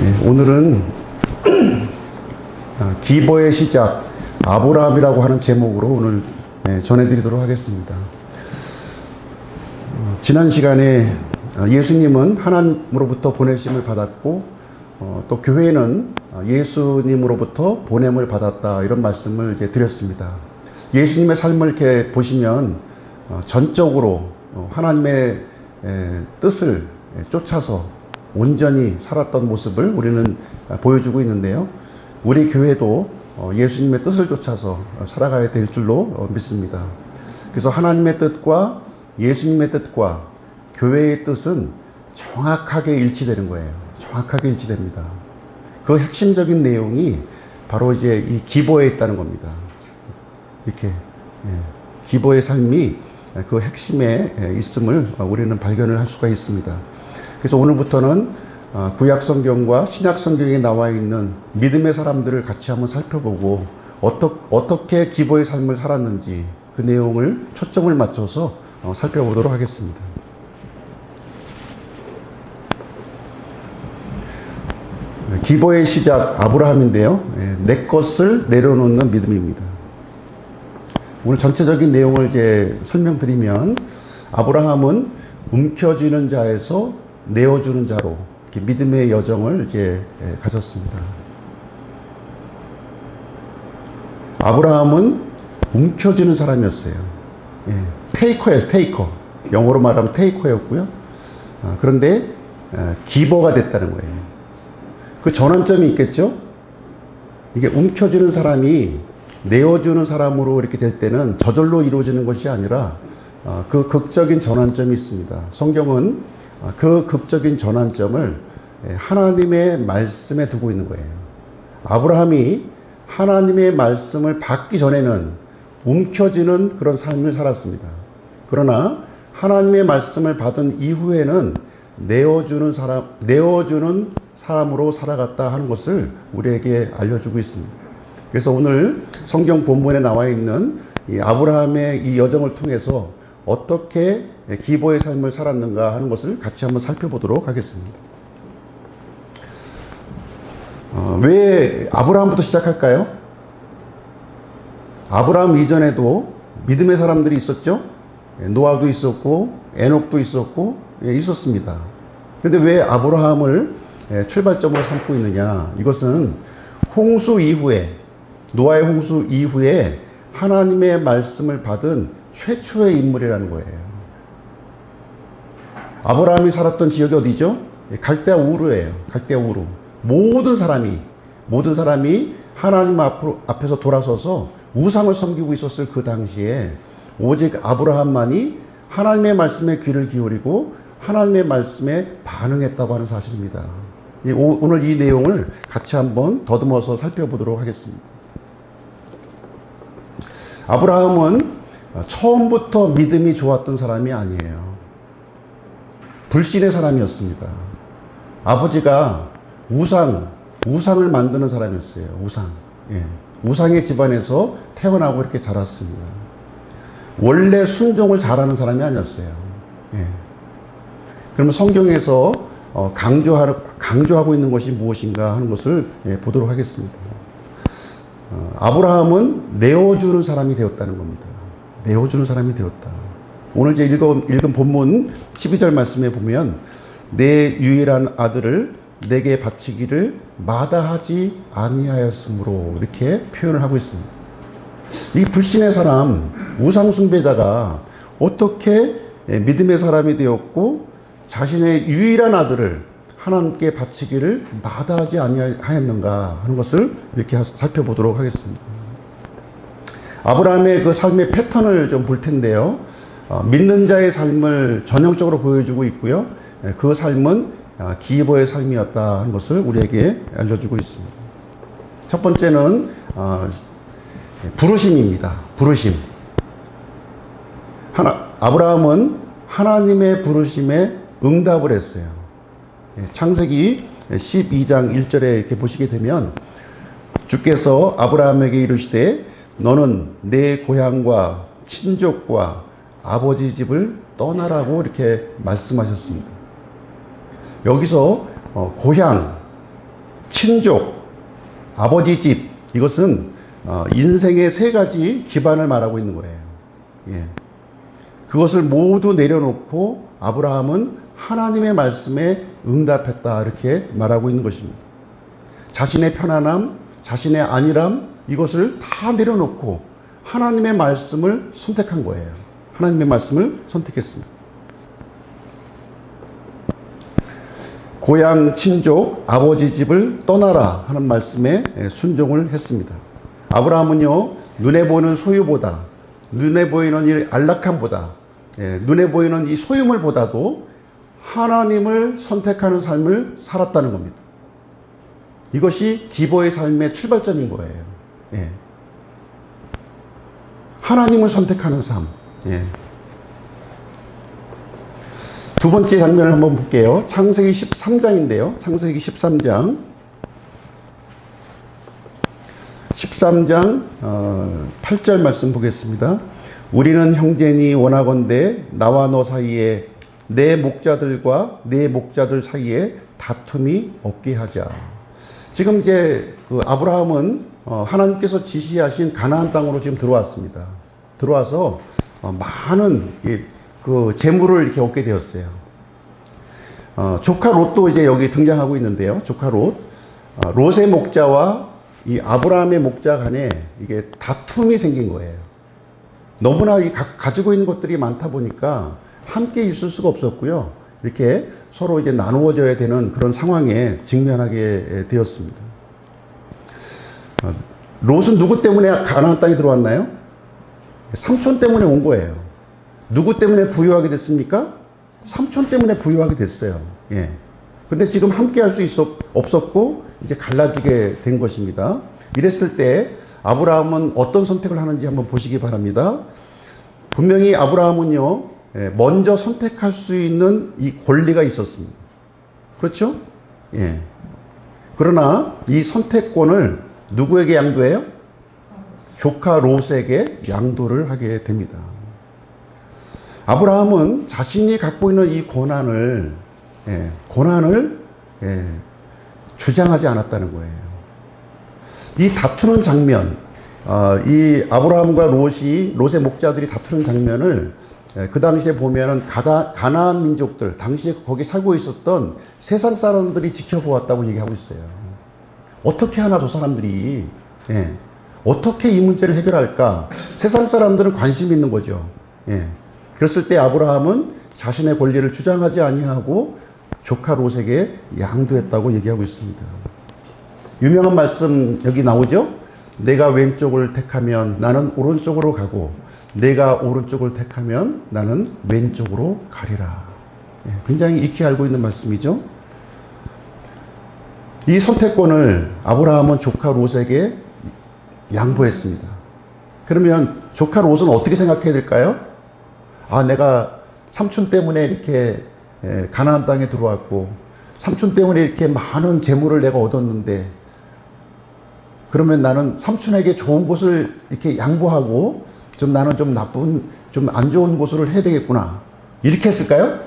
오늘은 기버의 시작 아브라함이라고 하는 제목으로 오늘 전해드리도록 하겠습니다. 지난 시간에 예수님은 하나님으로부터 보내심을 받았고 또 교회는 예수님으로부터 보냄을 받았다, 이런 말씀을 이제 드렸습니다. 예수님의 삶을 이렇게 보시면 전적으로 하나님의 뜻을 쫓아서 온전히 살았던 모습을 우리는 보여주고 있는데요. 우리 교회도 예수님의 뜻을 쫓아서 살아가야 될 줄로 믿습니다. 그래서 하나님의 뜻과 예수님의 뜻과 교회의 뜻은 정확하게 일치되는 거예요. 정확하게 일치됩니다. 그 핵심적인 내용이 바로 이제 이 기버에 있다는 겁니다. 이렇게 기버의 삶이 그 핵심에 있음을 우리는 발견을 할 수가 있습니다. 그래서 오늘부터는 구약 성경과 신약 성경에 나와 있는 믿음의 사람들을 같이 한번 살펴보고 어떻게 기버의 삶을 살았는지 그 내용을 초점을 맞춰서 살펴보도록 하겠습니다. 기버의 시작 아브라함인데요. 내 것을 내려놓는 믿음입니다. 오늘 전체적인 내용을 이제 설명드리면, 아브라함은 움켜쥐는 자에서 내어주는 자로 이렇게 믿음의 여정을 이제 가졌습니다. 아브라함은 움켜쥐는 사람이었어요. 테이커예요, 테이커. 영어로 말하면 테이커였고요. 그런데 기버가 됐다는 거예요. 그 전환점이 있겠죠? 이게 움켜쥐는 사람이 내어주는 사람으로 이렇게 될 때는 저절로 이루어지는 것이 아니라 그 극적인 전환점이 있습니다. 성경은 그 극적인 전환점을 하나님의 말씀에 두고 있는 거예요. 아브라함이 하나님의 말씀을 받기 전에는 움켜쥐는 그런 삶을 살았습니다. 그러나 하나님의 말씀을 받은 이후에는 내어주는 사람으로 살아갔다 하는 것을 우리에게 알려주고 있습니다. 그래서 오늘 성경 본문에 나와 있는 이 아브라함의 이 여정을 통해서 어떻게 기버의 삶을 살았는가 하는 것을 같이 한번 살펴보도록 하겠습니다. 왜 아브라함부터 시작할까요? 아브라함 이전에도 믿음의 사람들이 있었죠. 노아도 있었고 에녹도 있었고 있었습니다. 그런데 왜 아브라함을 출발점으로 삼고 있느냐? 이것은 홍수 이후에, 노아의 홍수 이후에 하나님의 말씀을 받은 최초의 인물이라는 거예요. 아브라함이 살았던 지역이 어디죠? 갈대아 우르예요. 갈대아 우르. 모든 사람이 하나님 앞에서 돌아서서 우상을 섬기고 있었을 그 당시에 오직 아브라함만이 하나님의 말씀에 귀를 기울이고 하나님의 말씀에 반응했다고 하는 사실입니다. 오늘 이 내용을 같이 한번 더듬어서 살펴보도록 하겠습니다. 아브라함은 처음부터 믿음이 좋았던 사람이 아니에요. 불신의 사람이었습니다. 아버지가 우상을 만드는 사람이었어요. 우상의 집안에서 태어나고 이렇게 자랐습니다. 원래 순종을 잘하는 사람이 아니었어요. 그러면 성경에서 강조하고 있는 것이 무엇인가 하는 것을 보도록 하겠습니다. 아브라함은 내어주는 사람이 되었다는 겁니다. 내어주는 사람이 되었다. 오늘 이제 읽은 본문 12절 말씀에 보면, 내 유일한 아들을 내게 바치기를 마다하지 아니하였으므로, 이렇게 표현을 하고 있습니다. 이 불신의 사람, 우상 숭배자가 어떻게 믿음의 사람이 되었고 자신의 유일한 아들을 하나님께 바치기를 마다하지 아니하였는가 하는 것을 이렇게 살펴보도록 하겠습니다. 아브라함의 그 삶의 패턴을 좀 볼 텐데요. 믿는 자의 삶을 전형적으로 보여주고 있고요. 그 삶은 기버의 삶이었다 하는 것을 우리에게 알려주고 있습니다. 첫 번째는 부르심입니다. 부르심. 아브라함은 하나님의 부르심에 응답을 했어요. 창세기 12장 1절에 이렇게 보시게 되면, 주께서 아브라함에게 이르시되 너는 내 고향과 친족과 아버지 집을 떠나라고 이렇게 말씀하셨습니다. 여기서 고향, 친족, 아버지 집, 이것은 인생의 세 가지 기반을 말하고 있는 거예요. 예. 그것을 모두 내려놓고 아브라함은 하나님의 말씀에 응답했다, 이렇게 말하고 있는 것입니다. 자신의 편안함, 자신의 안일함, 이것을 다 내려놓고 하나님의 말씀을 선택한 거예요. 하나님의 말씀을 선택했습니다. 고향, 친족, 아버지 집을 떠나라 하는 말씀에 순종을 했습니다. 아브라함은요, 눈에 보이는 소유보다, 눈에 보이는 이 안락함보다, 눈에 보이는 이 소유물보다도 하나님을 선택하는 삶을 살았다는 겁니다. 이것이 기도의 삶의 출발점인 거예요. 예. 하나님을 선택하는 삶. 예. 두 번째 장면을 한번 볼게요. 창세기 13장인데요. 창세기 13장. 13장 8절 말씀 보겠습니다. 우리는 형제니 원하건대 나와 너 사이에 내 목자들과 내 목자들 사이에 다툼이 없게 하자. 지금 이제 그 아브라함은 하나님께서 지시하신 가나안 땅으로 지금 들어왔습니다. 들어와서 많은 그 재물을 이렇게 얻게 되었어요. 조카 롯도 이제 여기 등장하고 있는데요. 조카 롯. 롯의 목자와 이 아브라함의 목자 간에 이게 다툼이 생긴 거예요. 너무나 가지고 있는 것들이 많다 보니까 함께 있을 수가 없었고요. 이렇게 서로 이제 나누어져야 되는 그런 상황에 직면하게 되었습니다. 롯은 누구 때문에 가나안 땅에 들어왔나요? 삼촌 때문에 온 거예요. 누구 때문에 부유하게 됐습니까? 삼촌 때문에 부유하게 됐어요. 예. 근데 지금 함께 할 수 없었고, 이제 갈라지게 된 것입니다. 이랬을 때, 아브라함은 어떤 선택을 하는지 한번 보시기 바랍니다. 분명히 아브라함은요, 먼저 선택할 수 있는 이 권리가 있었습니다. 그렇죠? 예. 그러나 이 선택권을 누구에게 양도해요? 조카 롯에게 양도를 하게 됩니다. 아브라함은 자신이 갖고 있는 이 권한을 주장하지 않았다는 거예요. 이 다투는 장면, 이 아브라함과 롯의 목자들이 다투는 장면을 그 당시에 보면은 가나안 민족들, 당시에 거기 살고 있었던 세상 사람들이 지켜보았다고 얘기하고 있어요. 어떻게 하나 저 사람들이, 어떻게 이 문제를 해결할까? 세상 사람들은 관심이 있는 거죠. 그랬을 때 아브라함은 자신의 권리를 주장하지 아니하고 조카 롯에게 양도했다고 얘기하고 있습니다. 유명한 말씀 여기 나오죠? 내가 왼쪽을 택하면 나는 오른쪽으로 가고 내가 오른쪽을 택하면 나는 왼쪽으로 가리라. 굉장히 익히 알고 있는 말씀이죠. 이 선택권을 아브라함은 조카 롯에게 양보했습니다. 그러면 조카 롯은 어떻게 생각해야 될까요? 내가 삼촌 때문에 이렇게 가나안 땅에 들어왔고 삼촌 때문에 이렇게 많은 재물을 내가 얻었는데 그러면 나는 삼촌에게 좋은 곳을 이렇게 양보하고 나는 좀 나쁜, 좀 안 좋은 곳으로 해야 되겠구나. 이렇게 했을까요?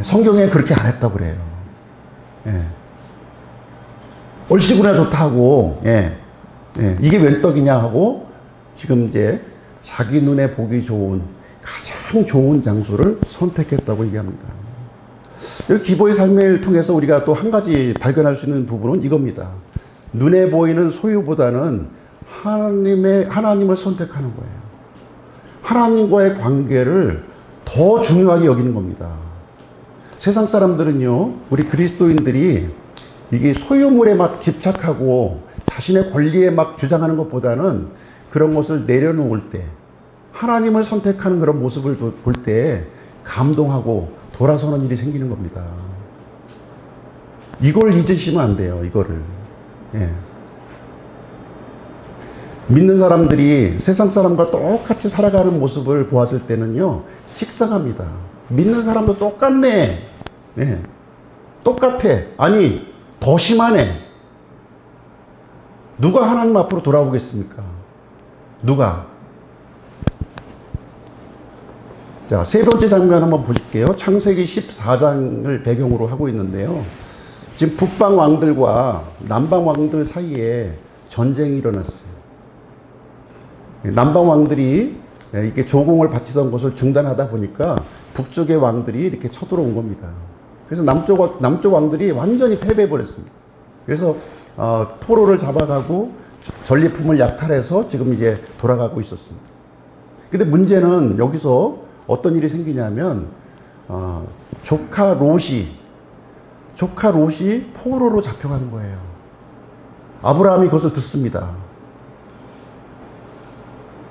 성경에 그렇게 안 했다고 그래요. 얼씨구나 좋다 하고, 이게 웬 떡이냐 하고, 지금 이제 자기 눈에 보기 좋은, 가장 좋은 장소를 선택했다고 얘기합니다. 여기 기도의 삶을 통해서 우리가 또 한 가지 발견할 수 있는 부분은 이겁니다. 눈에 보이는 소유보다는 하나님을 선택하는 거예요. 하나님과의 관계를 더 중요하게 여기는 겁니다. 세상 사람들은요, 우리 그리스도인들이 이게 소유물에 막 집착하고 자신의 권리에 막 주장하는 것보다는 그런 것을 내려놓을 때, 하나님을 선택하는 그런 모습을 볼 때 감동하고 돌아서는 일이 생기는 겁니다. 이걸 잊으시면 안 돼요, 이거를. 믿는 사람들이 세상 사람과 똑같이 살아가는 모습을 보았을 때는요, 식상합니다. 믿는 사람도 똑같네. 똑같아. 아니, 더 심하네. 누가 하나님 앞으로 돌아오겠습니까? 누가? 자, 세 번째 장면 한번 보실게요. 창세기 14장을 배경으로 하고 있는데요. 지금 북방 왕들과 남방 왕들 사이에 전쟁이 일어났어요. 남방 왕들이 이렇게 조공을 바치던 것을 중단하다 보니까 북쪽의 왕들이 이렇게 쳐들어온 겁니다. 그래서 남쪽 왕들이 완전히 패배해버렸습니다. 그래서 포로를 잡아가고 전리품을 약탈해서 지금 이제 돌아가고 있었습니다. 근데 문제는 여기서 어떤 일이 생기냐면 조카 롯이 포로로 잡혀가는 거예요. 아브라함이 그것을 듣습니다.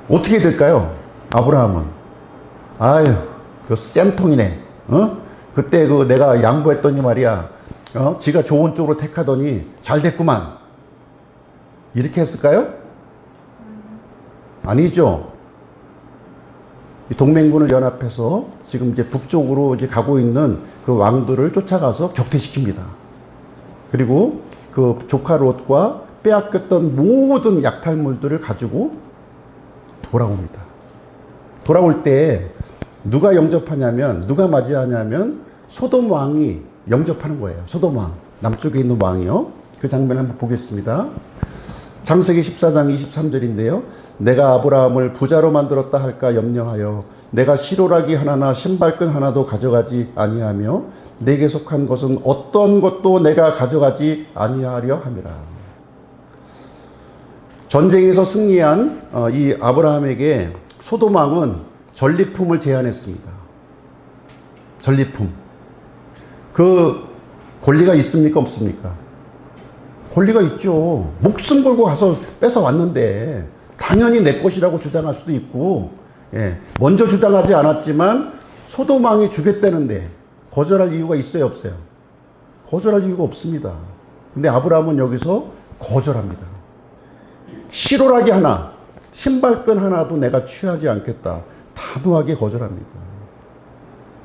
어떻게 될까요? 아브라함은 아유 그 쌤통이네. 그때 그 내가 양보했더니 말이야. 지가 좋은 쪽으로 택하더니 잘 됐구만. 이렇게 했을까요? 아니죠. 동맹군을 연합해서 지금 이제 북쪽으로 이제 가고 있는 그 왕들을 쫓아가서 격퇴시킵니다. 그리고 그 조카 롯과 빼앗겼던 모든 약탈물들을 가지고 돌아옵니다. 돌아올 때 누가 영접하냐면, 누가 맞이하냐면 소돔 왕이 영접하는 거예요. 소돔 왕. 남쪽에 있는 왕이요. 그 장면 한번 보겠습니다. 창세기 14장 23절인데요. 내가 아브라함을 부자로 만들었다 할까 염려하여 내가 시로라기 하나나 신발끈 하나도 가져가지 아니하며 내게 속한 것은 어떤 것도 내가 가져가지 아니하려 함이라. 전쟁에서 승리한 이 아브라함에게 소돔 왕은 전리품을 제안했습니다. 전리품. 그 권리가 있습니까? 없습니까? 권리가 있죠. 목숨 걸고 가서 뺏어 왔는데 당연히 내 것이라고 주장할 수도 있고, 먼저 주장하지 않았지만 소돔 왕이 주겠다는데 거절할 이유가 있어요, 없어요? 거절할 이유가 없습니다. 근데 아브라함은 여기서 거절합니다. 시로라기 하나, 신발끈 하나도 내가 취하지 않겠다. 단호하게 거절합니다.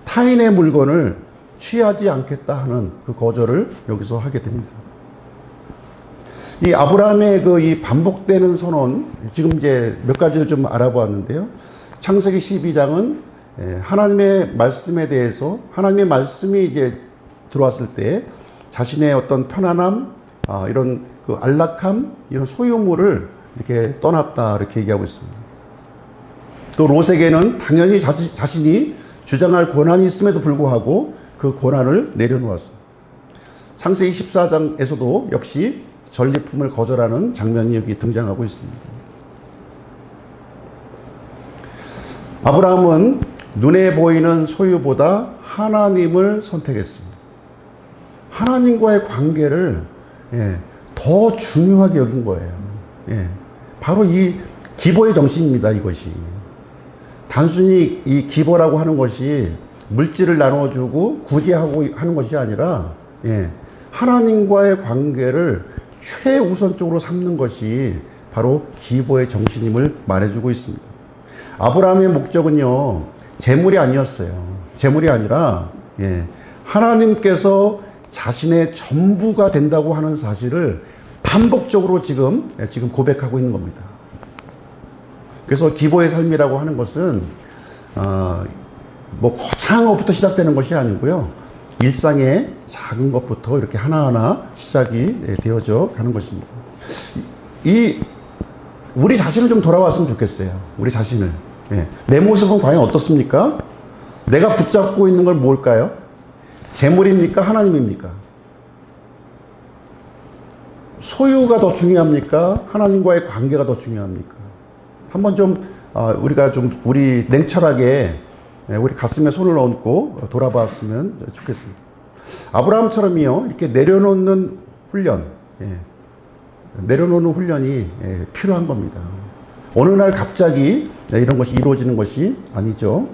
타인의 물건을 취하지 않겠다 하는 그 거절을 여기서 하게 됩니다. 이 아브라함의 이 반복되는 선언, 지금 이제 몇 가지를 좀 알아보았는데요. 창세기 12장은 하나님의 말씀에 대해서, 하나님의 말씀이 이제 들어왔을 때 자신의 어떤 편안함, 이런 그 안락함, 이런 소유물을 이렇게 떠났다, 이렇게 얘기하고 있습니다. 또 롯에게는 당연히 자신이 주장할 권한이 있음에도 불구하고 그 권한을 내려놓았습니다. 창세기 14장에서도 역시 전리품을 거절하는 장면이 여기 등장하고 있습니다. 아브라함은 눈에 보이는 소유보다 하나님을 선택했습니다. 하나님과의 관계를 더 중요하게 여긴 거예요. 바로 이 기보의 정신입니다. 이것이 단순히 이 기보라고 하는 것이 물질을 나눠주고 구제하고 하는 것이 아니라 하나님과의 관계를 최우선적으로 삼는 것이 바로 기보의 정신임을 말해주고 있습니다. 아브라함의 목적은요, 재물이 아니었어요. 재물이 아니라 하나님께서 자신의 전부가 된다고 하는 사실을 반복적으로 지금 고백하고 있는 겁니다. 그래서 기보의 삶이라고 하는 것은 뭐 거창한 것부터 시작되는 것이 아니고요. 일상의 작은 것부터 이렇게 하나하나 시작이 되어져 가는 것입니다. 우리 자신을 좀 돌아왔으면 좋겠어요. 우리 자신을. 내 모습은 과연 어떻습니까? 내가 붙잡고 있는 걸 뭘까요? 재물입니까? 하나님입니까? 소유가 더 중요합니까? 하나님과의 관계가 더 중요합니까? 한번 좀 우리가 좀 우리 냉철하게 우리 가슴에 손을 얹고 돌아봤으면 좋겠습니다. 아브라함처럼요, 이렇게 내려놓는 훈련, 내려놓는 훈련이 필요한 겁니다. 어느 날 갑자기 이런 것이 이루어지는 것이 아니죠.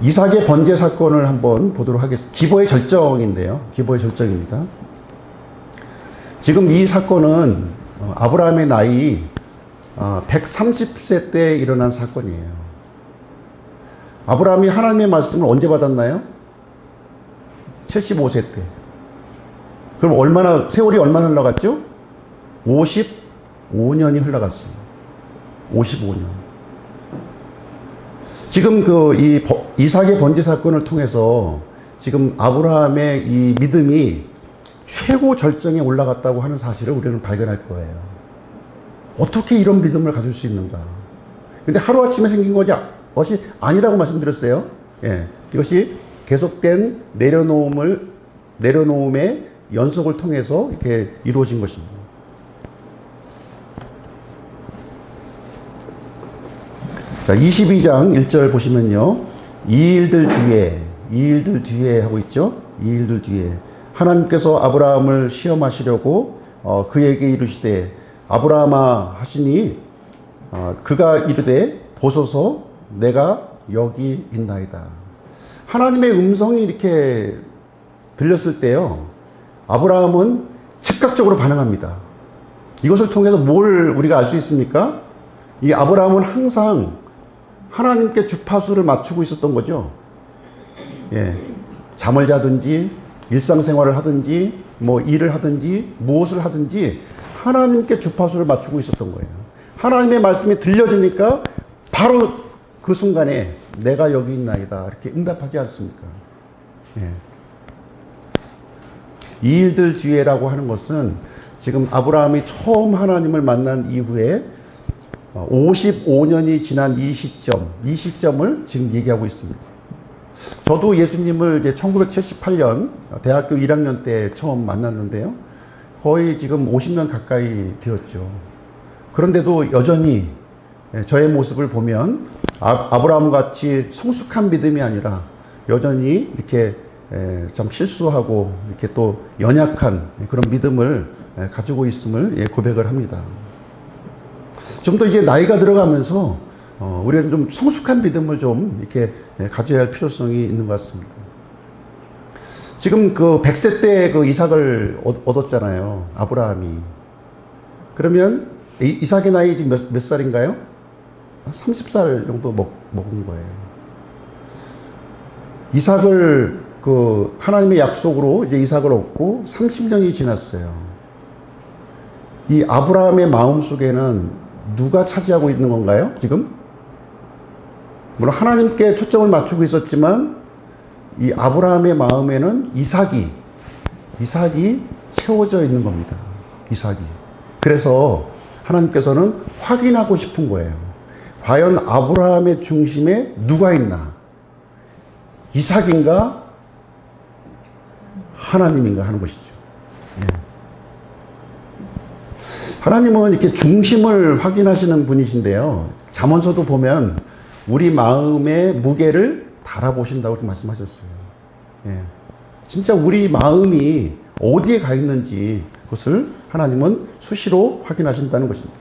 이삭의 번제 사건을 한번 보도록 하겠습니다. 기보의 절정인데요. 기보의 절정입니다. 지금 이 사건은 아브라함의 나이 130세 때 일어난 사건이에요. 아브라함이 하나님의 말씀을 언제 받았나요? 75세 때. 그럼 세월이 얼마나 흘러갔죠? 55년이 흘러갔어요. 55년. 지금 이삭의 번제 사건을 통해서 지금 아브라함의 이 믿음이 최고 절정에 올라갔다고 하는 사실을 우리는 발견할 거예요. 어떻게 이런 믿음을 가질 수 있는가? 근데 하루아침에 생긴 것이 아니라고 말씀드렸어요. 예. 이것이 계속된 내려놓음의 연속을 통해서 이렇게 이루어진 것입니다. 자, 22장 1절 보시면요. 이 일들 뒤에 하고 있죠. 이 일들 뒤에. 하나님께서 아브라함을 시험하시려고 그에게 이르시되 아브라함아 하시니 그가 이르되 보소서 내가 여기 있나이다. 하나님의 음성이 이렇게 들렸을 때요. 아브라함은 즉각적으로 반응합니다. 이것을 통해서 뭘 우리가 알 수 있습니까? 이 아브라함은 항상 하나님께 주파수를 맞추고 있었던 거죠. 예. 잠을 자든지 일상생활을 하든지 뭐 일을 하든지 무엇을 하든지 하나님께 주파수를 맞추고 있었던 거예요. 하나님의 말씀이 들려지니까 바로 그 순간에 내가 여기 있나이다 이렇게 응답하지 않습니까? 예. 이 일들 뒤에라고 하는 것은 지금 아브라함이 처음 하나님을 만난 이후에 55년이 지난 이 시점을 지금 얘기하고 있습니다. 저도 예수님을 이제 1978년 대학교 1학년 때 처음 만났는데요. 거의 지금 50년 가까이 되었죠. 그런데도 여전히 저의 모습을 보면 아브라함 같이 성숙한 믿음이 아니라 여전히 이렇게 참 실수하고 이렇게 또 연약한 그런 믿음을 가지고 있음을 고백을 합니다. 좀 더 이제 나이가 들어가면서 우리는 좀 성숙한 믿음을 좀 이렇게 가져야 할 필요성이 있는 것 같습니다. 지금 그 100세 때 그 이삭을 얻었잖아요. 아브라함이. 그러면 이삭의 나이 지금 몇 살인가요? 30살 정도 먹은 거예요. 이삭을 그 하나님의 약속으로 이제 이삭을 얻고 30년이 지났어요. 이 아브라함의 마음 속에는 누가 차지하고 있는 건가요? 지금? 물론 하나님께 초점을 맞추고 있었지만 이 아브라함의 마음에는 이삭이 채워져 있는 겁니다. 이삭이. 그래서 하나님께서는 확인하고 싶은 거예요. 과연 아브라함의 중심에 누가 있나? 이삭인가? 하나님인가 하는 것이죠. 예. 하나님은 이렇게 중심을 확인하시는 분이신데요. 잠언서도 보면 우리 마음의 무게를 달아보신다고 이렇게 말씀하셨어요. 예. 진짜 우리 마음이 어디에 가 있는지 그것을 하나님은 수시로 확인하신다는 것입니다.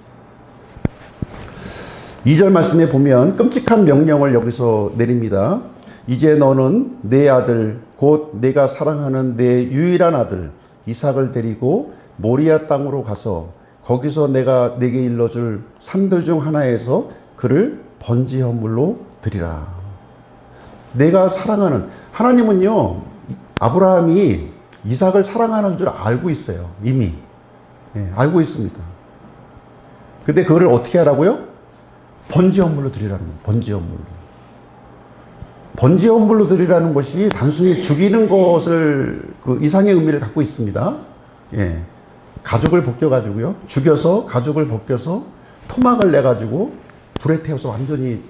2절 말씀에 보면 끔찍한 명령을 여기서 내립니다. 이제 너는 내 아들 곧 내가 사랑하는 내 유일한 아들 이삭을 데리고 모리아 땅으로 가서 거기서 내가 내게 일러줄 산들 중 하나에서 그를 번제 헌물로 드리라. 내가 사랑하는 하나님은요. 아브라함이 이삭을 사랑하는 줄 알고 있어요. 이미. 예, 알고 있습니다. 근데 그거를 어떻게 하라고요? 번제 헌물로 드리라는 거예요. 번제 헌물로. 번제 헌물로 드리라는 것이 단순히 죽이는 것을 그 이상의 의미를 갖고 있습니다. 예. 가죽을 벗겨가지고요. 죽여서 가죽을 벗겨서 토막을 내가지고 불에 태워서 완전히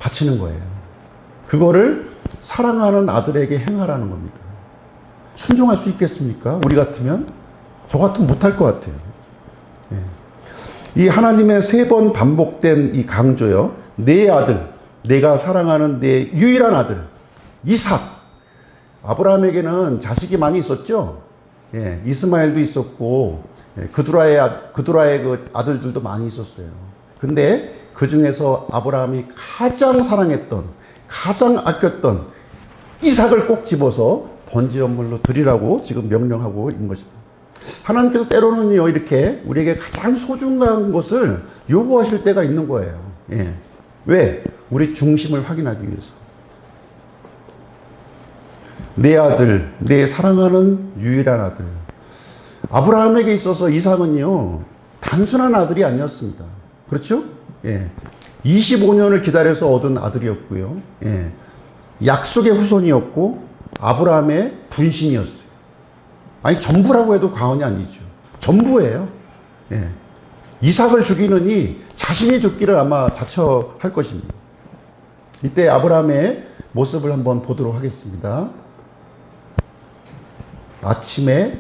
바치는 거예요. 그거를 사랑하는 아들에게 행하라는 겁니다. 순종할 수 있겠습니까? 우리 같으면? 저 같으면 못할 것 같아요. 예. 이 하나님의 3번 반복된 이 강조요. 내 아들, 내가 사랑하는 내 유일한 아들, 이삭. 아브라함에게는 자식이 많이 있었죠? 예, 이스마엘도 있었고, 예, 그두라의 그 아들들도 많이 있었어요. 근데 그 중에서 아브라함이 가장 사랑했던, 가장 아꼈던 이삭을 꼭 집어서 번제 헌물로 드리라고 지금 명령하고 있는 것입니다. 하나님께서 때로는요, 이렇게 우리에게 가장 소중한 것을 요구하실 때가 있는 거예요. 예. 왜? 우리 중심을 확인하기 위해서. 내 아들, 내 사랑하는 유일한 아들. 아브라함에게 있어서 이삭은요, 단순한 아들이 아니었습니다. 그렇죠? 예. 25년을 기다려서 얻은 아들이었고요. 예. 약속의 후손이었고 아브라함의 분신이었어요. 아니 전부라고 해도 과언이 아니죠. 전부예요. 예. 이삭을 죽이느니 자신이 죽기를 아마 자처할 것입니다. 이때 아브라함의 모습을 한번 보도록 하겠습니다. 아침에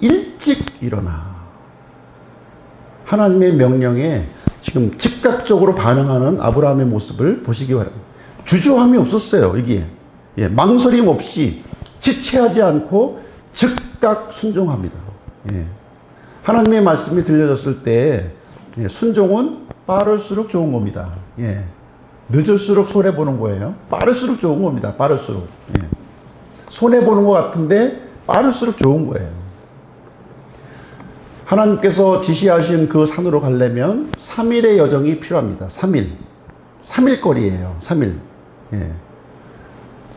일찍 일어나. 하나님의 명령에 지금 즉각적으로 반응하는 아브라함의 모습을 보시기 바랍니다. 주저함이 없었어요. 이게 망설임 없이 지체하지 않고 즉각 순종합니다. 하나님의 말씀이 들려졌을 때 순종은 빠를수록 좋은 겁니다. 늦을수록 손해보는 거예요. 빠를수록 좋은 겁니다. 빠를수록. 손해보는 것 같은데 빠를수록 좋은 거예요. 하나님께서 지시하신 그 산으로 가려면 3일의 여정이 필요합니다. 3일. 3일 거리예요. 3일.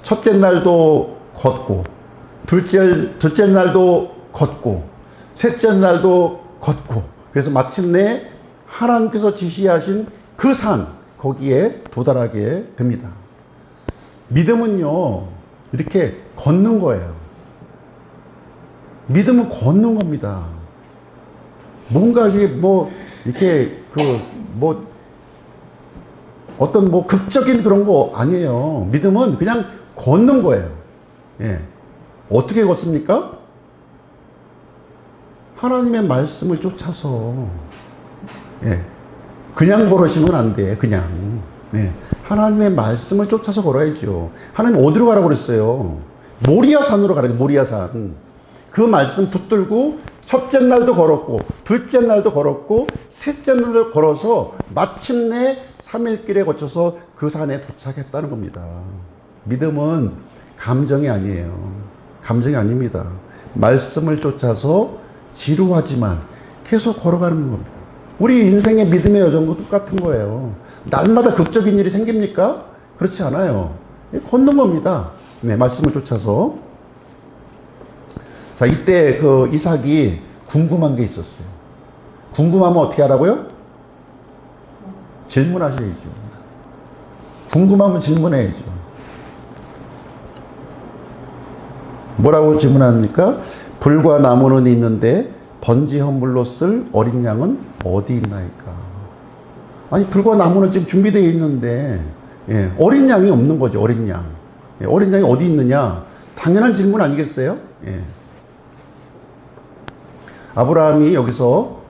첫째 날도 걷고, 둘째 날도 걷고, 셋째 날도 걷고, 그래서 마침내 하나님께서 지시하신 그 산, 거기에 도달하게 됩니다. 믿음은요, 이렇게 걷는 거예요. 믿음은 걷는 겁니다. 뭔가 이게 이렇게 어떤 극적인 그런 거 아니에요. 믿음은 그냥 걷는 거예요. 어떻게 걷습니까? 하나님의 말씀을 쫓아서. 그냥 걸으시면 안 돼. 그냥. 하나님의 말씀을 쫓아서 걸어야죠. 하나님 어디로 가라고 그랬어요? 모리아 산으로 가라고. 모리아 산. 그 말씀 붙들고 첫째 날도 걸었고, 둘째 날도 걸었고, 셋째 날도 걸어서 마침내 3일 길에 거쳐서 그 산에 도착했다는 겁니다. 믿음은 감정이 아니에요. 감정이 아닙니다. 말씀을 쫓아서 지루하지만 계속 걸어가는 겁니다. 우리 인생의 믿음의 여정도 똑같은 거예요. 날마다 극적인 일이 생깁니까? 그렇지 않아요. 걷는 겁니다. 말씀을 쫓아서. 자, 이때 그 이삭이 궁금한 게 있었어요. 궁금하면 어떻게 하라고요? 질문하셔야죠. 궁금하면 질문해야죠. 뭐라고 질문합니까? 불과 나무는 있는데 번지 헌물로 쓸 어린 양은 어디 있나이까? 아니, 불과 나무는 지금 준비되어 있는데 어린 양이 없는 거죠. 어린 양. 어린 양이 어디 있느냐? 당연한 질문 아니겠어요? 아브라함이 여기서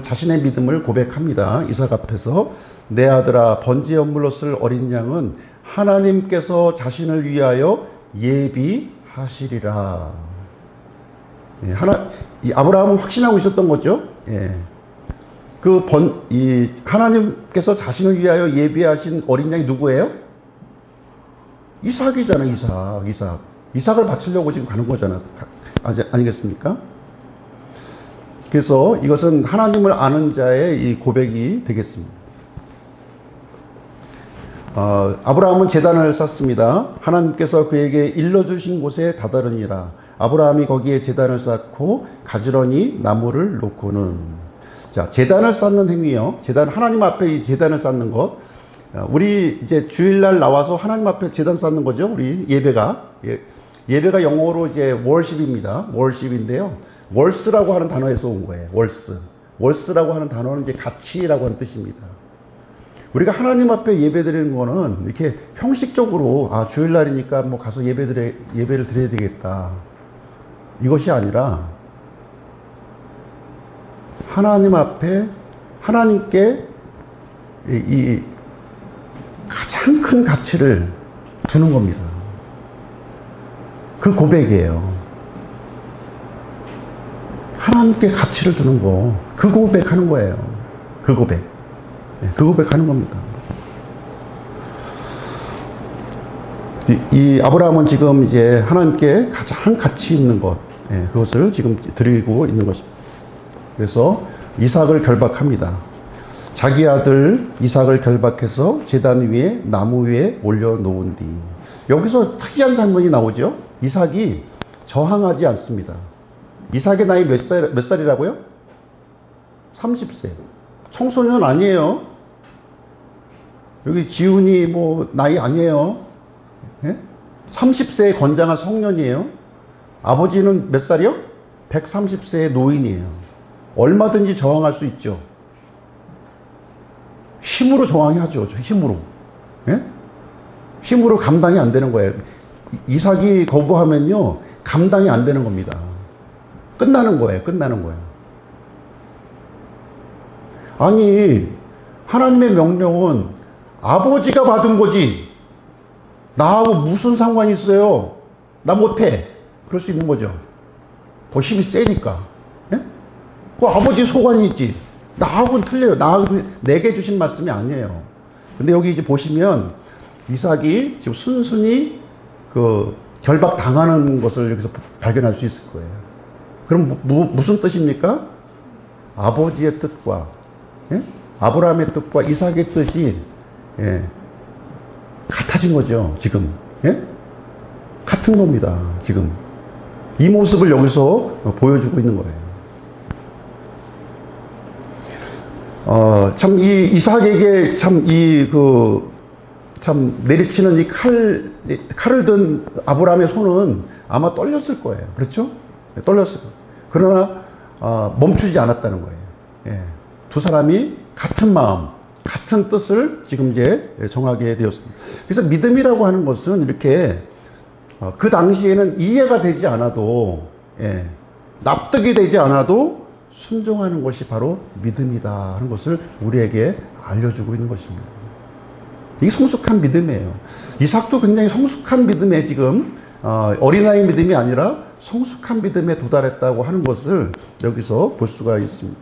자신의 믿음을 고백합니다. 이삭 앞에서. 내 아들아, 번지 헌물로 쓸 어린 양은 하나님께서 자신을 위하여 예비하시리라. 아브라함은 확신하고 있었던 거죠. 하나님께서 자신을 위하여 예비하신 어린 양이 누구예요? 이삭이잖아요. 이삭을 바치려고 지금 가는 거잖아요. 아니겠습니까? 그래서 이것은 하나님을 아는 자의 이 고백이 되겠습니다. 아브라함은 제단을 쌓습니다. 하나님께서 그에게 일러주신 곳에 다다르니라. 아브라함이 거기에 제단을 쌓고 가지런히 나무를 놓고는. 자, 제단을 쌓는 행위요. 하나님 앞에 이 제단을 쌓는 것. 우리 이제 주일날 나와서 하나님 앞에 제단 쌓는 거죠. 우리 예배가 영어로 이제 월십입니다. 월십인데요. 월스라고 하는 단어에서 온 거예요. 월스라고 하는 단어는 이제 가치라고 하는 뜻입니다. 우리가 하나님 앞에 예배드리는 거는 이렇게 형식적으로 주일날이니까 가서 예배를 드려야 되겠다. 이것이 아니라 하나님 앞에 하나님께 이 가장 큰 가치를 두는 겁니다. 그 고백이에요. 하나님께 가치를 두는 거, 그 고백하는 거예요. 그 고백하는 겁니다. 이 아브라함은 지금 이제 하나님께 가장 가치 있는 것, 그것을 지금 드리고 있는 것입니다. 그래서 이삭을 결박합니다. 자기 아들 이삭을 결박해서 제단 위에 나무 위에 올려놓은 뒤. 여기서 특이한 장면이 나오죠. 이삭이 저항하지 않습니다. 이삭의 나이 몇 살이라고요? 30세. 청소년 아니에요. 여기 지훈이 나이 아니에요. 30세의 건장한 청년이에요. 아버지는 몇 살이요? 130세의 노인이에요. 얼마든지 저항할 수 있죠. 힘으로 저항하죠. 힘으로. 예? 힘으로 감당이 안 되는 거예요. 이삭이 거부하면요, 감당이 안 되는 겁니다. 끝나는 거예요. 끝나는 거예요. 아니, 하나님의 명령은 아버지가 받은 거지. 나하고 무슨 상관이 있어요? 나 못해. 그럴 수 있는 거죠. 더 힘이 세니까. 예? 그 아버지 소관이 있지. 나하고는 틀려요. 내게 주신 말씀이 아니에요. 근데 여기 이제 보시면 이삭이 지금 순순히 그 결박 당하는 것을 여기서 발견할 수 있을 거예요. 그럼 무슨 뜻입니까? 아버지의 뜻과, 예? 아브라함의 뜻과 이삭의 뜻이, 예, 같아진 거죠, 지금. 예? 같은 겁니다, 지금. 이 모습을 여기서 보여주고 있는 거예요. 참, 이삭에게 참 내리치는 이 칼을 든 아브라함의 손은 아마 떨렸을 거예요. 그렇죠? 떨렸을 거예요. 그러나, 멈추지 않았다는 거예요. 예. 두 사람이 같은 마음, 같은 뜻을 지금 이제 정하게 되었습니다. 그래서 믿음이라고 하는 것은 이렇게, 그 당시에는 이해가 되지 않아도, 예, 납득이 되지 않아도 순종하는 것이 바로 믿음이다 하는 것을 우리에게 알려주고 있는 것입니다. 이게 성숙한 믿음이에요. 이삭도 굉장히 성숙한 믿음에 지금, 어린아이 믿음이 아니라 성숙한 믿음에 도달했다고 하는 것을 여기서 볼 수가 있습니다.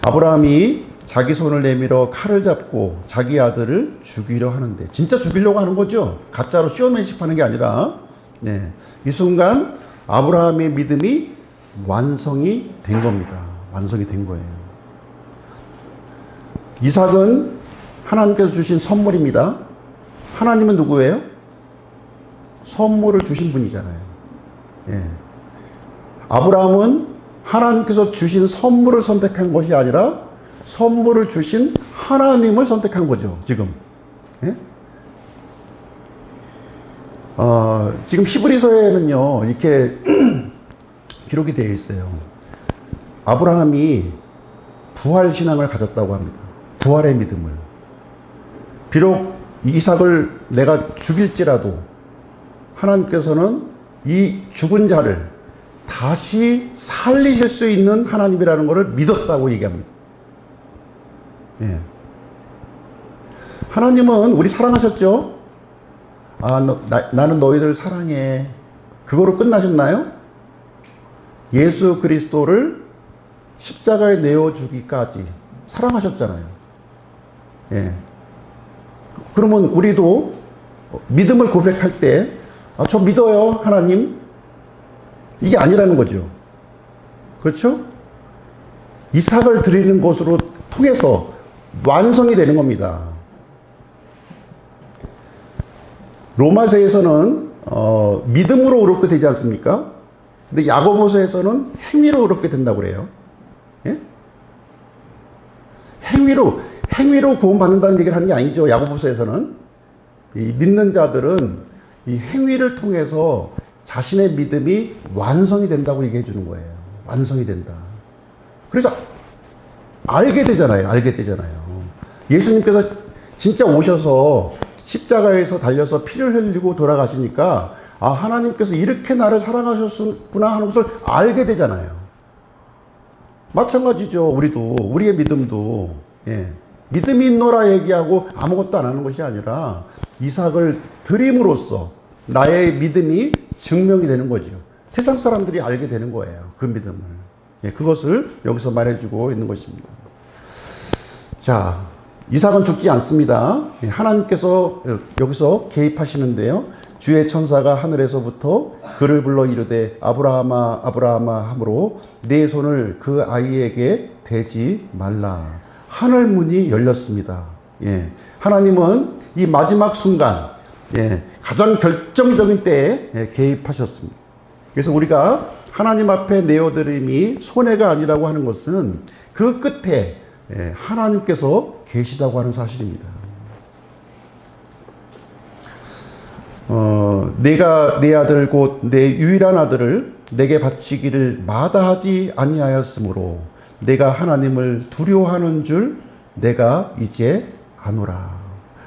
아브라함이 자기 손을 내밀어 칼을 잡고 자기 아들을 죽이려 하는데, 진짜 죽이려고 하는 거죠. 가짜로 쇼맨십 하는 게 아니라, 네, 이 순간 아브라함의 믿음이 완성이 된 겁니다. 완성이 된 거예요. 이삭은 하나님께서 주신 선물입니다. 하나님은 누구예요? 선물을 주신 분이잖아요. 예. 아브라함은 하나님께서 주신 선물을 선택한 것이 아니라 선물을 주신 하나님을 선택한 거죠, 지금. 예? 지금 히브리서에는요, 이렇게 기록이 되어 있어요. 아브라함이 부활신앙을 가졌다고 합니다. 부활의 믿음을. 비록 이삭을 내가 죽일지라도 하나님께서는 이 죽은 자를 다시 살리실 수 있는 하나님이라는 것을 믿었다고 얘기합니다. 예. 하나님은 우리 사랑하셨죠? 나는 너희들 사랑해. 그거로 끝나셨나요? 예수 그리스도를 십자가에 내어주기까지 사랑하셨잖아요. 예. 그러면 우리도 믿음을 고백할 때, 저 믿어요, 하나님. 이게 아니라는 거죠. 그렇죠? 이삭을 드리는 것으로 통해서 완성이 되는 겁니다. 로마서에서는 믿음으로 의롭게 되지 않습니까? 근데 야고보서에서는 행위로 의롭게 된다고 그래요. 예? 행위로 구원받는다는 얘기를 하는 게 아니죠. 야고보서에서는 이 믿는 자들은 이 행위를 통해서 자신의 믿음이 완성이 된다고 얘기해 주는 거예요. 완성이 된다. 그래서 알게 되잖아요. 예수님께서 진짜 오셔서 십자가에서 달려서 피를 흘리고 돌아가시니까, 하나님께서 이렇게 나를 사랑하셨구나 하는 것을 알게 되잖아요. 마찬가지죠. 우리의 믿음도, 예, 믿음이 있노라 얘기하고 아무것도 안 하는 것이 아니라 이삭을 드림으로써 나의 믿음이 증명이 되는 거죠. 세상 사람들이 알게 되는 거예요. 그 믿음을. 예, 그것을 여기서 말해주고 있는 것입니다. 자, 이삭은 죽지 않습니다. 예, 하나님께서 여기서 개입하시는데요. 주의 천사가 하늘에서부터 그를 불러 이르되 아브라함아 아브라함아 하므로 내 손을 그 아이에게 대지 말라. 하늘 문이 열렸습니다. 예, 하나님은 이 마지막 순간, 예, 가장 결정적인 때에 개입하셨습니다. 그래서 우리가 하나님 앞에 내어드림이 손해가 아니라고 하는 것은 그 끝에 하나님께서 계시다고 하는 사실입니다. 내가 내 아들 곧 내 유일한 아들을 내게 바치기를 마다하지 아니하였으므로 내가 하나님을 두려워하는 줄 내가 이제 아노라.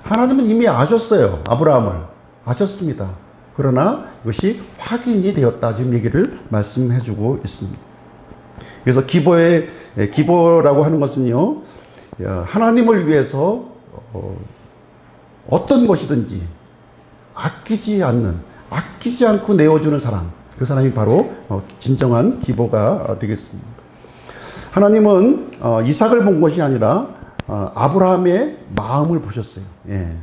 하나님은 이미 아셨어요. 아브라함을 아셨습니다. 그러나 이것이 확인이 되었다. 지금 얘기를 말씀해 주고 있습니다. 그래서 기보라고 하는 것은요, 하나님을 위해서 어떤 것이든지 아끼지 않고 내어주는 사람, 그 사람이 바로 진정한 기보가 되겠습니다. 하나님은 이삭을 본 것이 아니라 아브라함의 마음을 보셨어요. 예.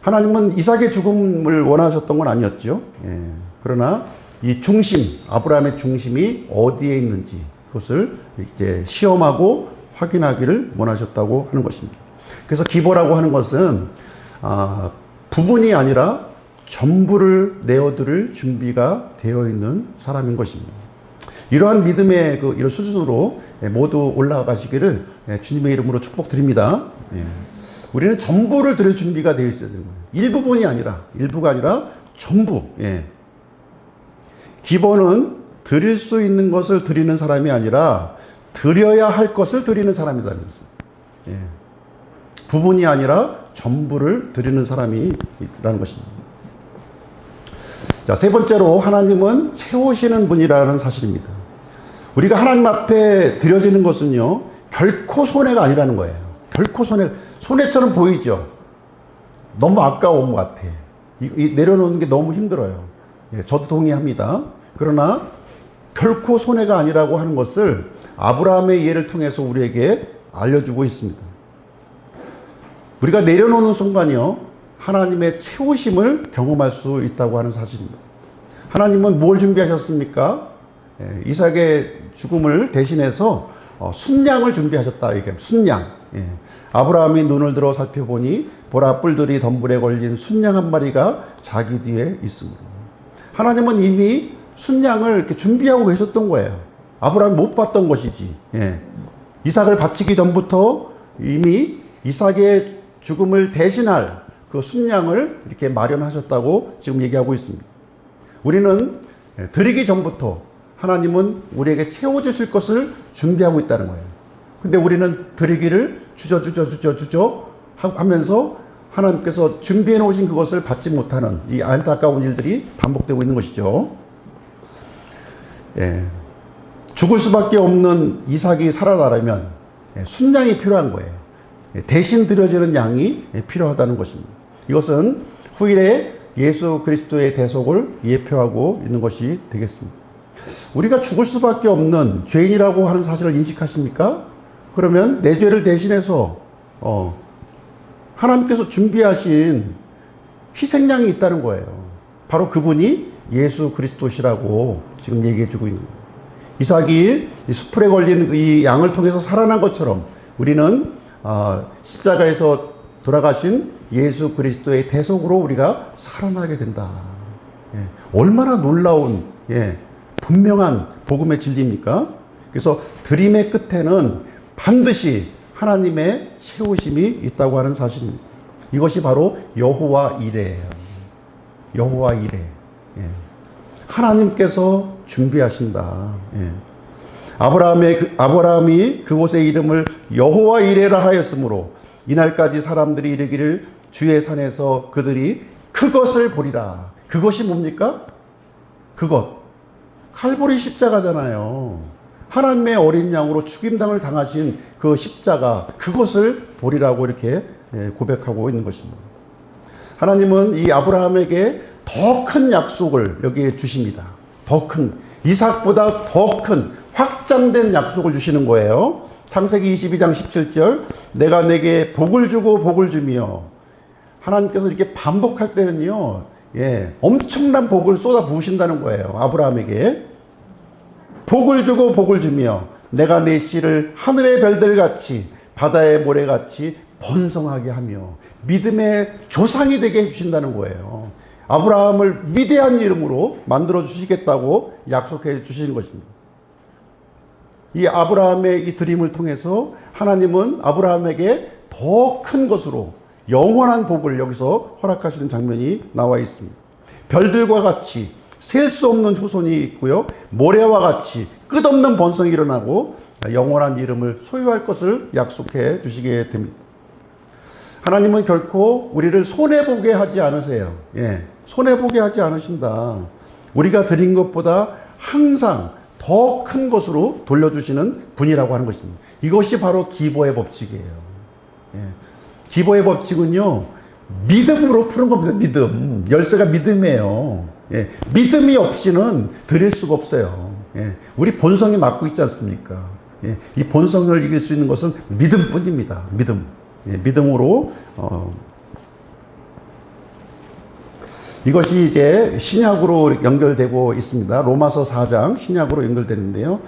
하나님은 이삭의 죽음을 원하셨던 건 아니었죠. 예. 그러나 이 중심, 아브라함의 중심이 어디에 있는지 그것을 이제 시험하고 확인하기를 원하셨다고 하는 것입니다. 그래서 기보라고 하는 것은 부분이 아니라 전부를 내어드릴 준비가 되어 있는 사람인 것입니다. 이러한 믿음의 이런 수준으로 모두 올라가시기를 주님의 이름으로 축복드립니다. 예. 우리는 전부를 드릴 준비가 되어 있어야 되는 거예요. 일부분이 아니라, 일부가 아니라 전부. 예. 기본은 드릴 수 있는 것을 드리는 사람이 아니라 드려야 할 것을 드리는 사람이라는 거죠. 예. 부분이 아니라 전부를 드리는 사람이라는 것입니다. 자, 세 번째로 하나님은 채우시는 분이라는 사실입니다. 우리가 하나님 앞에 드려지는 것은요, 결코 손해가 아니라는 거예요. 결코 손해처럼 보이죠. 너무 아까운 것 같아. 내려놓는 게 너무 힘들어요. 예, 저도 동의합니다. 그러나 결코 손해가 아니라고 하는 것을 아브라함의 예를 통해서 우리에게 알려주고 있습니다. 우리가 내려놓는 순간이요, 하나님의 채우심을 경험할 수 있다고 하는 사실입니다. 하나님은 뭘 준비하셨습니까? 예, 이삭의 죽음을 대신해서 순양을 준비하셨다. 이게 순양. 예. 아브라함이 눈을 들어 살펴보니 보라 뿔들이 덤불에 걸린 순양 한 마리가 자기 뒤에 있습니다. 하나님은 이미 순양을 이렇게 준비하고 계셨던 거예요. 아브라함이 못 봤던 것이지. 예. 이삭을 바치기 전부터 이미 이삭의 죽음을 대신할 그 순양을 이렇게 마련하셨다고 지금 얘기하고 있습니다. 우리는 드리기 전부터 하나님은 우리에게 채워주실 것을 준비하고 있다는 거예요. 근데 우리는 드리기를 주저 하면서 하나님께서 준비해 놓으신 그것을 받지 못하는 이 안타까운 일들이 반복되고 있는 것이죠. 예. 죽을 수밖에 없는 이삭이 살아나려면 순양이 필요한 거예요. 대신 드려지는 양이 필요하다는 것입니다. 이것은 후일에 예수 그리스도의 대속을 예표하고 있는 것이 되겠습니다. 우리가 죽을 수밖에 없는 죄인이라고 하는 사실을 인식하십니까? 그러면 내 죄를 대신해서 하나님께서 준비하신 희생양이 있다는 거예요. 바로 그분이 예수 그리스도시라고 지금 얘기해 주고 있는 거예요. 이삭이 이 수풀에 걸린 이 양을 통해서 살아난 것처럼 우리는 십자가에서 돌아가신 예수 그리스도의 대속으로 우리가 살아나게 된다. 예. 얼마나 놀라운 분명한 복음의 진리입니까? 그래서 드림의 끝에는 반드시 하나님의 채우심이 있다고 하는 사실입니다. 이것이 바로 여호와 이레예요. 여호와 이레. 예. 하나님께서 준비하신다. 예. 아브라함이 그곳의 이름을 여호와 이레라 하였으므로 이날까지 사람들이 이르기를 주의 산에서 그들이 그것을 보리라. 그것이 뭡니까? 그것. 칼보리 십자가잖아요. 하나님의 어린 양으로 죽임당을 당하신 그 십자가, 그것을 보리라고 이렇게 고백하고 있는 것입니다. 하나님은 이 아브라함에게 더 큰 약속을 여기에 주십니다. 더 큰, 이삭보다 더 큰 확장된 약속을 주시는 거예요. 창세기 22장 17절, 내가 내게 복을 주고 복을 주며, 하나님께서 이렇게 반복할 때는요, 엄청난 복을 쏟아 부으신다는 거예요. 아브라함에게 복을 주고 복을 주며 내가 내 씨를 하늘의 별들같이 바다의 모래같이 번성하게 하며 믿음의 조상이 되게 해주신다는 거예요. 아브라함을 위대한 이름으로 만들어 주시겠다고 약속해 주시는 것입니다. 이 아브라함의 이 드림을 통해서 하나님은 아브라함에게 더 큰 것으로 영원한 복을 여기서 허락하시는 장면이 나와 있습니다. 별들과 같이 셀 수 없는 후손이 있고요. 모래와 같이 끝없는 번성이 일어나고 영원한 이름을 소유할 것을 약속해 주시게 됩니다. 하나님은 결코 우리를 손해보게 하지 않으세요. 예, 손해보게 하지 않으신다. 우리가 드린 것보다 항상 더 큰 것으로 돌려주시는 분이라고 하는 것입니다. 이것이 바로 기보의 법칙이에요. 예. 기보의 법칙은요, 믿음으로 푸는 겁니다. 믿음. 열쇠가 믿음이에요. 예. 믿음이 없이는 드릴 수가 없어요. 예. 우리 본성이 맡고 있지 않습니까? 예. 이 본성을 이길 수 있는 것은 믿음뿐입니다. 믿음. 예. 믿음으로 이것이 이제 신약으로 연결되고 있습니다. 로마서 4장 신약으로 연결되는데요.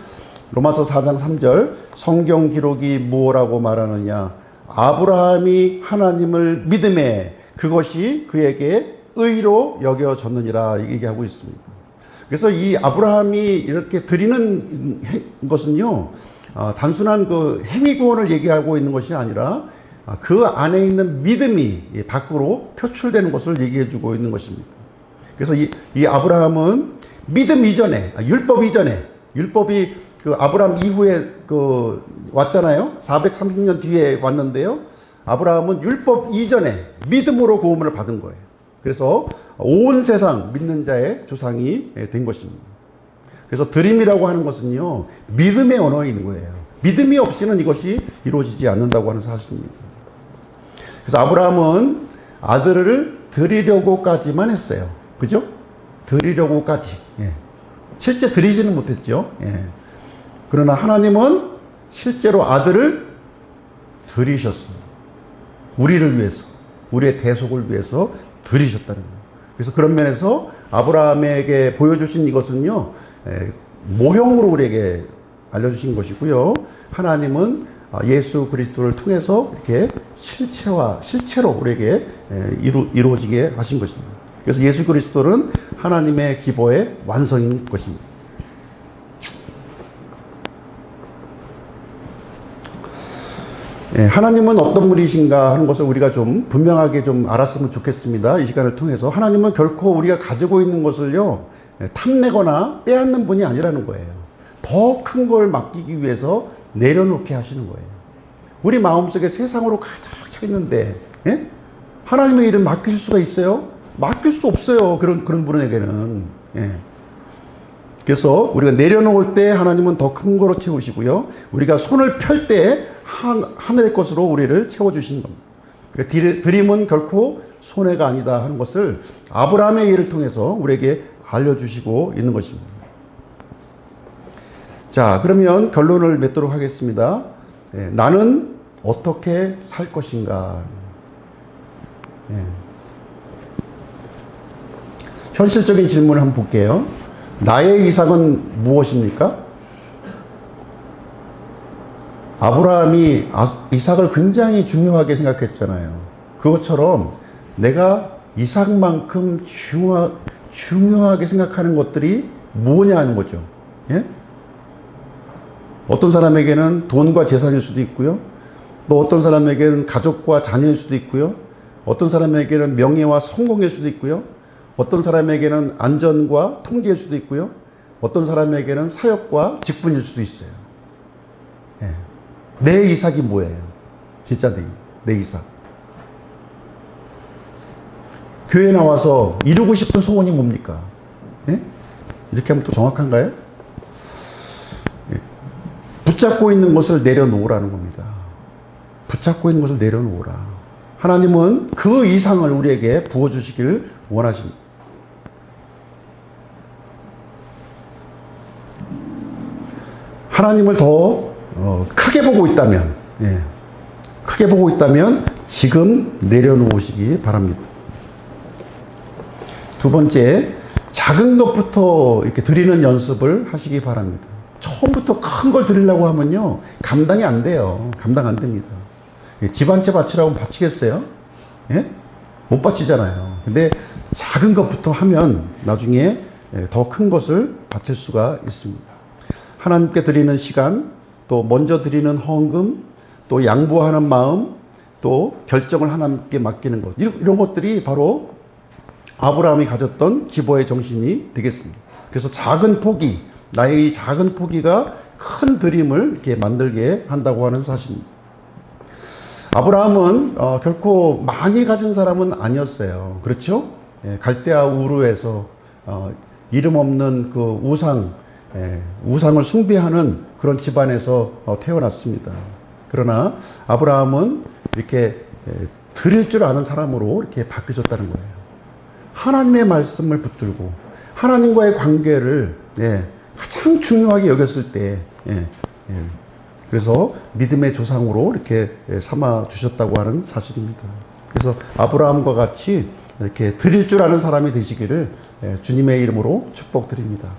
로마서 4장 3절 성경 기록이 무엇라고 말하느냐? 아브라함이 하나님을 믿음에 그것이 그에게 의로 여겨졌느니라 얘기하고 있습니다. 그래서 이 아브라함이 이렇게 드리는 것은요, 단순한 그 행위 구원을 얘기하고 있는 것이 아니라 그 안에 있는 믿음이 밖으로 표출되는 것을 얘기해 주고 있는 것입니다. 그래서 이 아브라함은 믿음 이전에, 율법 이전에, 율법이 그 아브라함 이후에 왔잖아요. 430년 뒤에 왔는데요. 아브라함은 율법 이전에 믿음으로 구원을 받은 거예요. 그래서 온 세상 믿는 자의 조상이 된 것입니다. 그래서 드림이라고 하는 것은요, 믿음의 언어인 거예요. 믿음이 없이는 이것이 이루어지지 않는다고 하는 사실입니다. 그래서 아브라함은 아들을 드리려고까지만 했어요. 그죠? 드리려고까지. 예. 실제 드리지는 못했죠. 예. 그러나 하나님은 실제로 아들을 드리셨습니다. 우리를 위해서, 우리의 대속을 위해서 드리셨다는 거예요. 그래서 그런 면에서 아브라함에게 보여주신 이것은요, 모형으로 우리에게 알려주신 것이고요. 하나님은 예수 그리스도를 통해서 이렇게 실체로 우리에게 이루어지게 하신 것입니다. 그래서 예수 그리스도는 하나님의 기보의 완성인 것입니다. 하나님은 어떤 분이신가 하는 것을 우리가 좀 분명하게 좀 알았으면 좋겠습니다. 이 시간을 통해서 하나님은 결코 우리가 가지고 있는 것을요, 탐내거나 빼앗는 분이 아니라는 거예요. 더 큰 걸 맡기기 위해서 내려놓게 하시는 거예요. 우리 마음속에 세상으로 가득 차 있는데, 예? 하나님의 일을 맡기실 수가 있어요? 맡길 수 없어요. 그런 분에게는. 예. 그래서 우리가 내려놓을 때 하나님은 더 큰 거로 채우시고요. 우리가 손을 펼 때 하늘의 것으로 우리를 채워주시는 겁니다. 그러니까 드림은 결코 손해가 아니다 하는 것을 아브라함의 일을 통해서 우리에게 알려주시고 있는 것입니다. 자, 그러면 결론을 맺도록 하겠습니다. 나는 어떻게 살 것인가? 현실적인 질문을 한번 볼게요. 나의 이삭은 무엇입니까? 아브라함이 이삭을 굉장히 중요하게 생각했잖아요. 그것처럼 내가 이삭만큼 중요하게 생각하는 것들이 뭐냐 하는 거죠. 예? 어떤 사람에게는 돈과 재산일 수도 있고요. 또 어떤 사람에게는 가족과 자녀일 수도 있고요. 어떤 사람에게는 명예와 성공일 수도 있고요. 어떤 사람에게는 안전과 통제일 수도 있고요. 어떤 사람에게는 사역과 직분일 수도 있어요. 예. 내 이삭이 뭐예요? 진짜 내 이삭. 교회 나와서 이루고 싶은 소원이 뭡니까? 예? 이렇게 하면 또 정확한가요? 예. 붙잡고 있는 것을 내려놓으라는 겁니다. 붙잡고 있는 것을 내려놓으라. 하나님은 그 이상을 우리에게 부어주시길 원하십니다. 하나님을 더 크게 보고 있다면, 예, 크게 보고 있다면 지금 내려놓으시기 바랍니다. 두 번째, 작은 것부터 이렇게 드리는 연습을 하시기 바랍니다. 처음부터 큰 걸 드리려고 하면요, 감당이 안 돼요. 감당 안 됩니다. 집 한 채 바치라고 하면 바치겠어요? 예? 못 바치잖아요. 근데 작은 것부터 하면 나중에 더 큰 것을 바칠 수가 있습니다. 하나님께 드리는 시간, 또 먼저 드리는 헌금, 또 양보하는 마음, 또 결정을 하나님께 맡기는 것, 이런 것들이 바로 아브라함이 가졌던 기도의 정신이 되겠습니다. 그래서 작은 포기, 나의 작은 포기가 큰 드림을 이렇게 만들게 한다고 하는 사실입니다. 아브라함은 결코 많이 가진 사람은 아니었어요. 그렇죠? 갈대아 우르에서 이름 없는 그 우상을 숭배하는 그런 집안에서 태어났습니다. 그러나 아브라함은 이렇게 드릴 줄 아는 사람으로 이렇게 바뀌어졌다는 거예요. 하나님의 말씀을 붙들고 하나님과의 관계를 가장 중요하게 여겼을 때, 그래서 믿음의 조상으로 이렇게 삼아 주셨다고 하는 사실입니다. 그래서 아브라함과 같이 이렇게 드릴 줄 아는 사람이 되시기를 주님의 이름으로 축복드립니다.